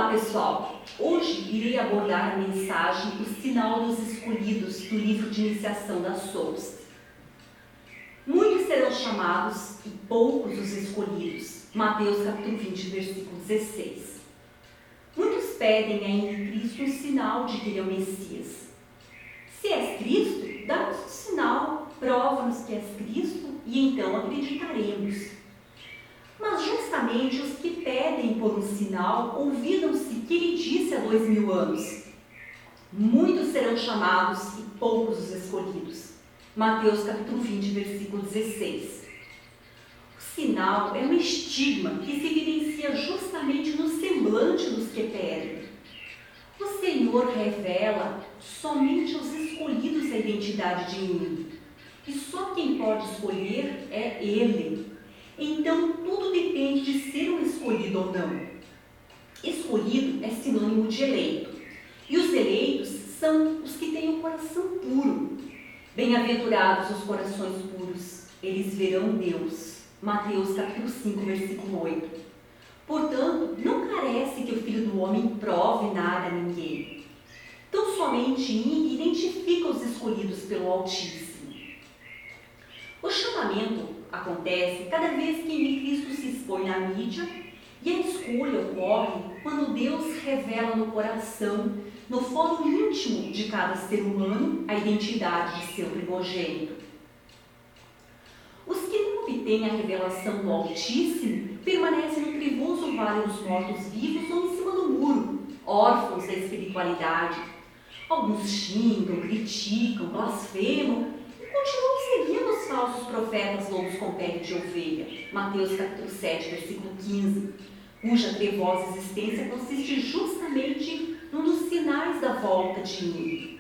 Olá pessoal, hoje irei abordar a mensagem O Sinal dos Escolhidos do livro de iniciação da Souls. Muitos serão chamados e poucos os escolhidos. Mateus capítulo 20, versículo 16. Muitos pedem ainda em Cristo um sinal de que ele é o Messias. Se és Cristo, dá-nos um sinal, prova-nos que és Cristo e então acreditaremos. Mas justamente os que pedem por um sinal ouviram-se que ele disse há 2000 anos. Muitos serão chamados e poucos os escolhidos. Mateus capítulo 20, versículo 16. O sinal é um estigma que se evidencia justamente no semblante dos que pedem. O Senhor revela somente aos escolhidos a identidade divina. E só quem pode escolher é Ele. Então, tudo depende de ser um escolhido ou não. Escolhido é sinônimo de eleito. E os eleitos são os que têm o coração puro. Bem-aventurados os corações puros, eles verão Deus. Mateus capítulo 5, versículo 8. Portanto, não carece que o Filho do Homem prove nada a ninguém. Tão somente identifica os escolhidos pelo Altíssimo. O chamamento acontece cada vez que em Cristo se expõe na mídia e a escolha ocorre quando Deus revela no coração, no fórum íntimo de cada ser humano, a identidade de seu primogênito. Os que não obtêm a revelação do Altíssimo permanecem no trevoso vale dos mortos-vivos ou em cima do muro, órfãos da espiritualidade. Alguns xingam, criticam, blasfemam, continuam seguindo os falsos profetas lobos com pele de ovelha. Mateus capítulo 7, versículo 15, cuja trevosa existência consiste justamente num dos sinais da volta de mim.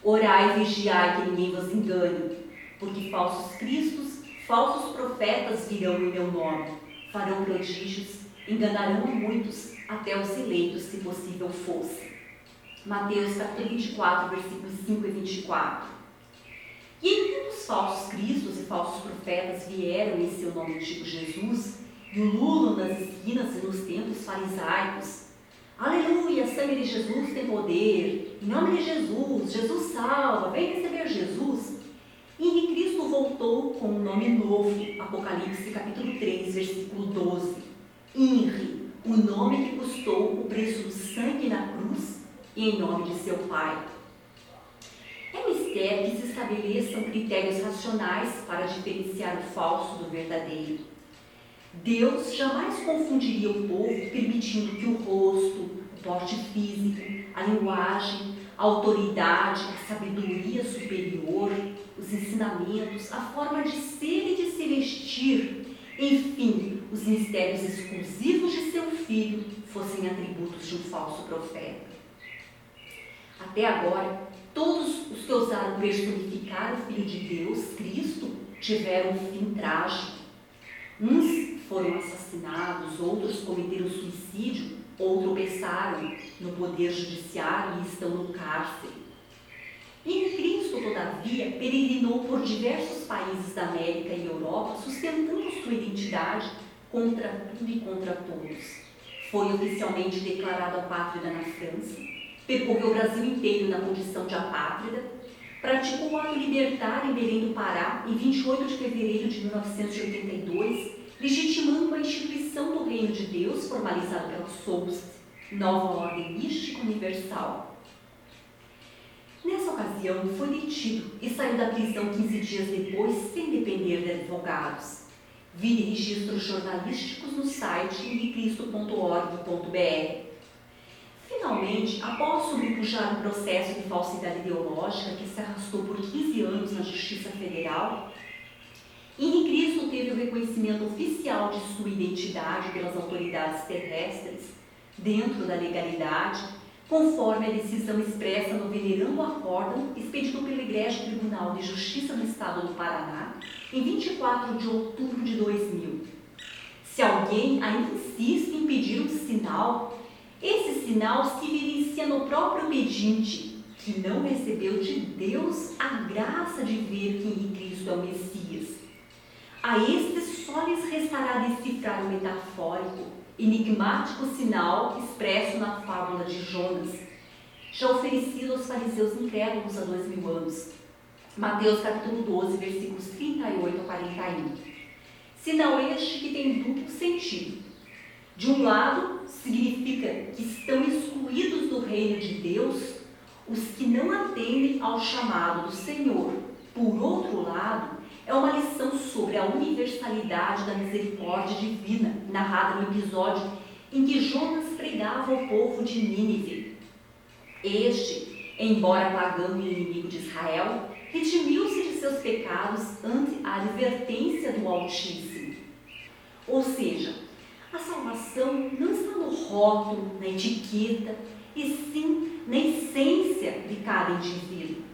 Orai e vigiai que ninguém vos engane, porque falsos cristos, falsos profetas virão em meu nome, farão prodígios, enganarão a muitos, até os eleitos, se possível fosse. Mateus capítulo 24, versículos 5 e 24. E enquanto os falsos cristos e falsos profetas vieram em seu nome antigo Jesus e ululam nas esquinas e nos templos farisaicos, aleluia, sangue de Jesus tem poder, em nome de Jesus, Jesus salva, vem receber Jesus. E Cristo voltou com um nome novo, Apocalipse capítulo 3, versículo 12. INRI, o nome que custou o preço do sangue na cruz e em nome de seu Pai. É mistério que se estabeleçam critérios racionais para diferenciar o falso do verdadeiro. Deus jamais confundiria o povo, permitindo que o rosto, o porte físico, a linguagem, a autoridade, a sabedoria superior, os ensinamentos, a forma de ser e de se vestir, enfim, os mistérios exclusivos de seu filho, fossem atributos de um falso profeta. Até agora, todos os que ousaram personificar o Filho de Deus, Cristo, tiveram um fim trágico. Uns foram assassinados, outros cometeram suicídio ou tropeçaram no poder judiciário e estão no cárcere. E em Cristo, todavia, peregrinou por diversos países da América e Europa, sustentando sua identidade contra tudo e contra todos. Foi oficialmente declarado apátrida na França, percorreu o Brasil inteiro na condição de apátrida, praticou o ato libertário em Belém do Pará em 28 de fevereiro de 1982, legitimando a instituição do Reino de Deus formalizada pela SOUS, Nova Ordem Mística Universal. Nessa ocasião, foi detido e saiu da prisão 15 dias depois, sem depender de advogados. Vire registros jornalísticos no site unicristo.org.br. Finalmente, após sobrepujar um processo de falsidade ideológica que se arrastou por 15 anos na Justiça Federal, Henri Cristo teve o reconhecimento oficial de sua identidade pelas autoridades terrestres, dentro da legalidade, conforme a decisão expressa no venerando acórdão expedido pelo Egrégio Tribunal de Justiça do Estado do Paraná, em 24 de outubro de 2000. Se alguém ainda insiste em pedir um sinal, esse sinal se evidencia no próprio pedinte, que não recebeu de Deus a graça de ver que em Cristo é o Messias. A estes só lhes restará decifrar o metafórico enigmático sinal expresso na fábula de Jonas, já oferecido aos fariseus incrédulos há 2000 anos. Mateus capítulo 12, versículos 38 a 41. Sinal este que tem duplo sentido. De um lado, significa que estão excluídos do reino de Deus os que não atendem ao chamado do Senhor. Por outro lado, é uma lição sobre a universalidade da misericórdia divina, narrada no episódio em que Jonas pregava ao povo de Nínive. Este, embora pagão e inimigo de Israel, redimiu-se de seus pecados ante a advertência do Altíssimo. Ou seja, a salvação não está no rótulo, na etiqueta, e sim na essência de cada indivíduo.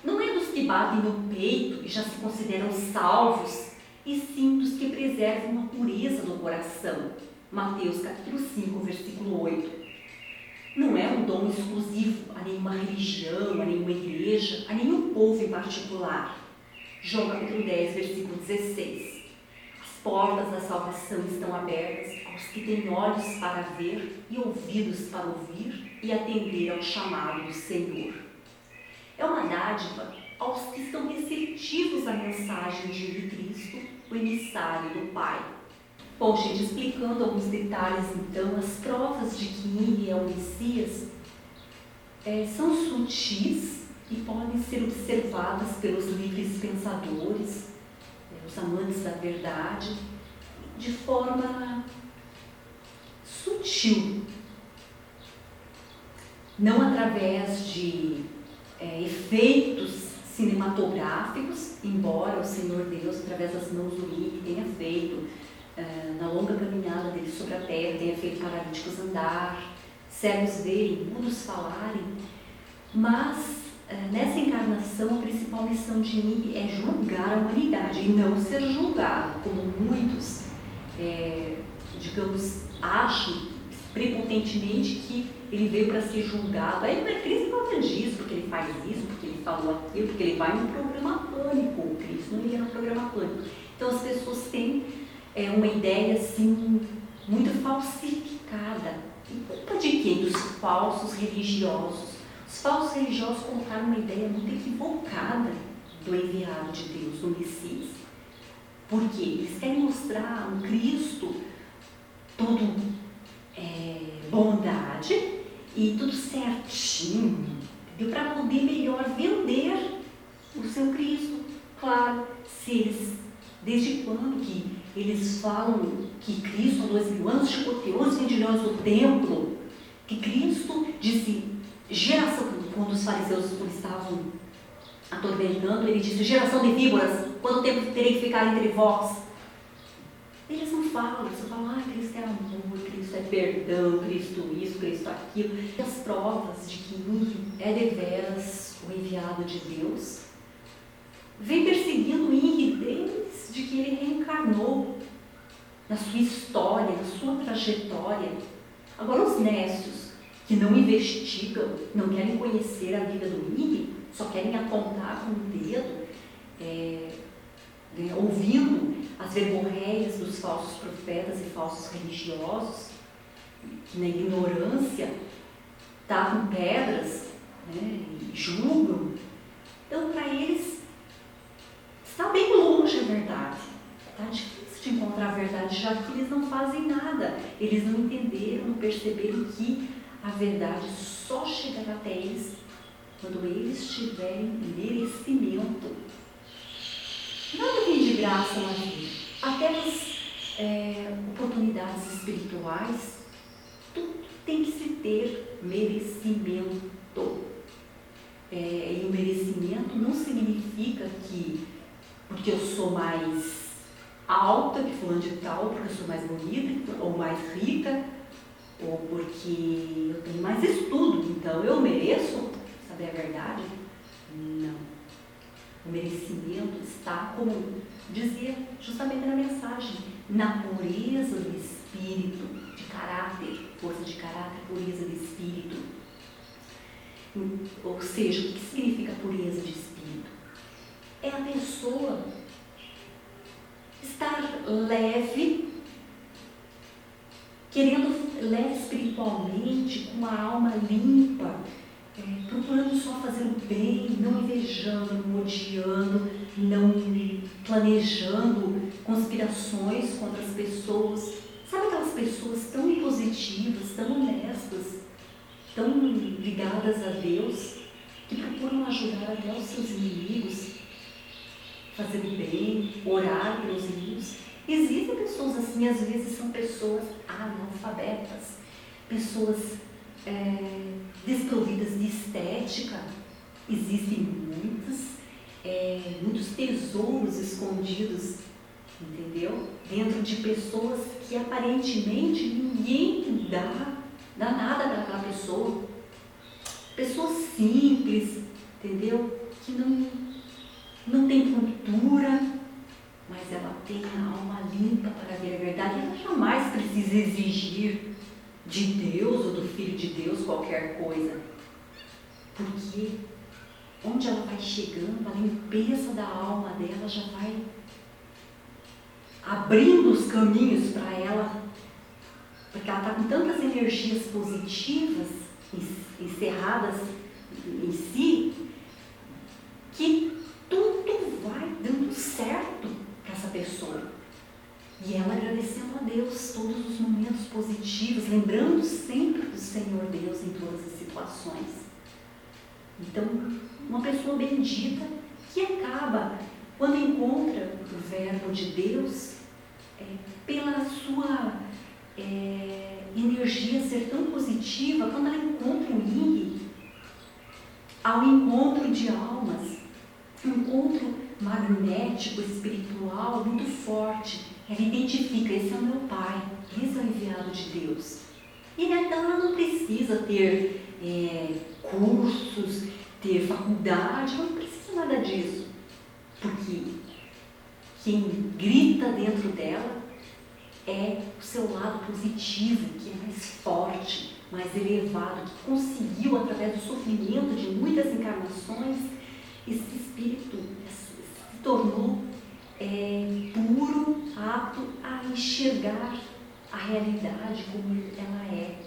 Não é dos que batem no peito e já se consideram salvos, e sim dos que preservam a pureza do coração. Mateus capítulo 5, versículo 8. Não é um dom exclusivo a nenhuma religião, a nenhuma igreja, a nenhum povo em particular. João capítulo 10, versículo 16. As portas da salvação estão abertas aos que têm olhos para ver e ouvidos para ouvir e atender ao chamado do Senhor. É uma dádiva aos que estão receptivos à mensagem de Cristo, o emissário do Pai. Bom, gente, explicando alguns detalhes, então, as provas de que Nínive é o Messias são sutis e podem ser observadas pelos livres pensadores, os amantes da verdade, de forma sutil, não através de efeitos cinematográficos, embora o Senhor Deus, através das mãos do Nínive, tenha feito na longa caminhada dele sobre a terra, tenha feito paralíticos andar, cegos verem, mudos falarem, mas nessa encarnação a principal missão de Nínive é julgar a humanidade e não ser julgado, como muitos, digamos, acham prepotentemente que ele veio para ser julgado. Aí o Cristo não diz porque ele faz isso, porque ele falou aquilo, porque ele vai no programa pânico. O Cristo não ia no programa pânico. Então as pessoas têm uma ideia assim muito falsificada. E culpa de quem? Dos falsos religiosos. Os falsos religiosos colocaram uma ideia muito equivocada do enviado de Deus, do Messias. Por quê? Eles querem mostrar um Cristo todo bondade e tudo certinho, para poder melhor vender o seu Cristo. Claro, se eles, desde quando que eles falam que Cristo há 2000 anos chicoteou os vendilhões do templo, que Cristo disse, geração, quando os fariseus o estavam atormentando, ele disse, geração de víboras, quanto tempo terei que ficar entre vós? Eles não falam, eles só falam, Cristo é amor, Cristo é perdão, Cristo isso, Cristo aquilo. E as provas de que é deveras o enviado de Deus vem perseguindo Nínive desde que ele reencarnou na sua história, na sua trajetória. Agora os nécios que não investigam, não querem conhecer a vida do Nínive, só querem apontar com o dedo, ouvindo as verborreias dos falsos profetas e falsos religiosos, que na ignorância tacam pedras, e julgam. Então, para eles, está bem longe a verdade. Está difícil de encontrar a verdade, já que eles não fazem nada. Eles não entenderam, não perceberam que a verdade só chegará até eles quando eles tiverem merecimento. Nada vem de graça na vida. Até as oportunidades espirituais, tudo tem que se ter merecimento. E o merecimento não significa que porque eu sou mais alta que fulano de tal, porque eu sou mais bonita ou mais rica, ou porque eu tenho mais estudo, então eu mereço saber a verdade. Não. O merecimento está, como dizia justamente na mensagem, na pureza do espírito, de caráter, força de caráter, pureza de espírito. Ou seja, o que significa pureza de espírito? É a pessoa estar leve leve espiritualmente, com uma alma limpa, procurando só fazer o bem, não invejando, não odiando, não planejando conspirações contra as pessoas. Sabe aquelas pessoas tão positivas, tão honestas, tão ligadas a Deus, que procuram ajudar até os seus inimigos, fazer o bem, orar pelos inimigos? Existem pessoas assim, às vezes são pessoas analfabetas, pessoas desprovidas de estética. Existem muitos tesouros escondidos, entendeu? Dentro de pessoas que aparentemente ninguém dá nada para aquela pessoa. Pessoas simples, entendeu? Que não tem cultura, mas ela tem a alma limpa para ver a verdade. Ela jamais precisa exigir de Deus ou do Filho de Deus qualquer coisa, porque onde ela vai chegando, a limpeza da alma dela já vai abrindo os caminhos para ela, porque ela está com tantas energias positivas encerradas em si, que tudo vai dando certo para essa pessoa. E ela agradecendo a Deus todos os momentos positivos, lembrando sempre do Senhor Deus em todas as situações. Então, uma pessoa bendita que acaba, quando encontra o verbo de Deus, pela sua energia ser tão positiva, quando ela encontra o Yin, há um encontro de almas, um encontro magnético, espiritual, muito forte. Ela identifica, esse é o meu Pai, esse é o enviado de Deus. E então ela não precisa ter cursos, ter faculdade, não precisa nada disso. Porque quem grita dentro dela é o seu lado positivo, que é mais forte, mais elevado, que conseguiu, através do sofrimento de muitas encarnações, esse espírito se tornou puro, apto a enxergar a realidade como ela é.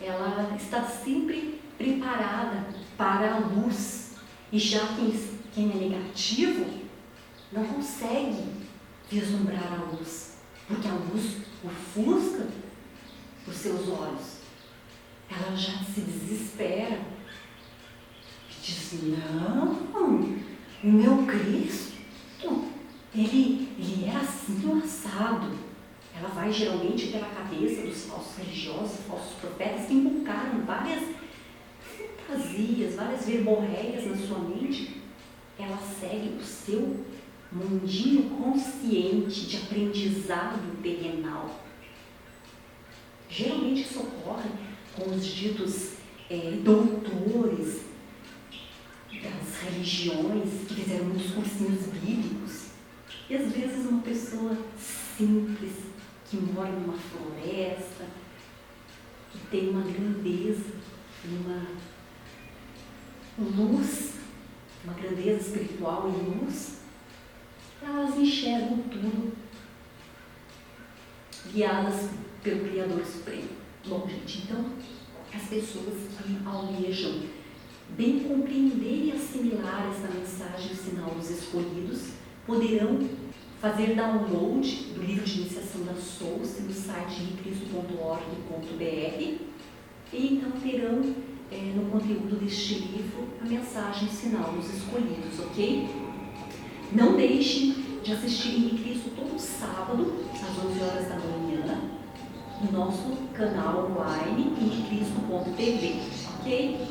Ela está sempre preparada para a luz, e já quem é negativo não consegue vislumbrar a luz, porque a luz ofusca os seus olhos. Ela já se desespera e diz: não, o meu Cristo, ele era assim, um assado. Ela vai geralmente pela cabeça dos falsos religiosos, falsos profetas, que inculcaram várias fantasias, várias verborreias na sua mente. Ela segue o seu mundinho consciente de aprendizado terrenal. Geralmente isso ocorre com os ditos doutores das religiões, que fizeram muitos cursinhos bíblicos. E às vezes uma pessoa simples, que mora numa floresta, que tem uma grandeza, uma luz, uma grandeza espiritual e luz, elas enxergam tudo guiadas pelo Criador Supremo. Bom, gente, então, as pessoas que almejam bem compreender e assimilar esta mensagem, o sinal dos escolhidos, poderão fazer download do livro de iniciação da Soulce no site ricristo.org.br, e então terão no conteúdo deste livro a mensagem, o sinal dos escolhidos, ok? Não deixem de assistir Henri Cristo todo sábado, às 11 horas da manhã, no nosso canal online, henricristo.tv, ok?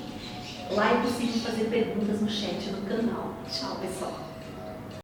Lá é possível fazer perguntas no chat do canal. Tchau, pessoal!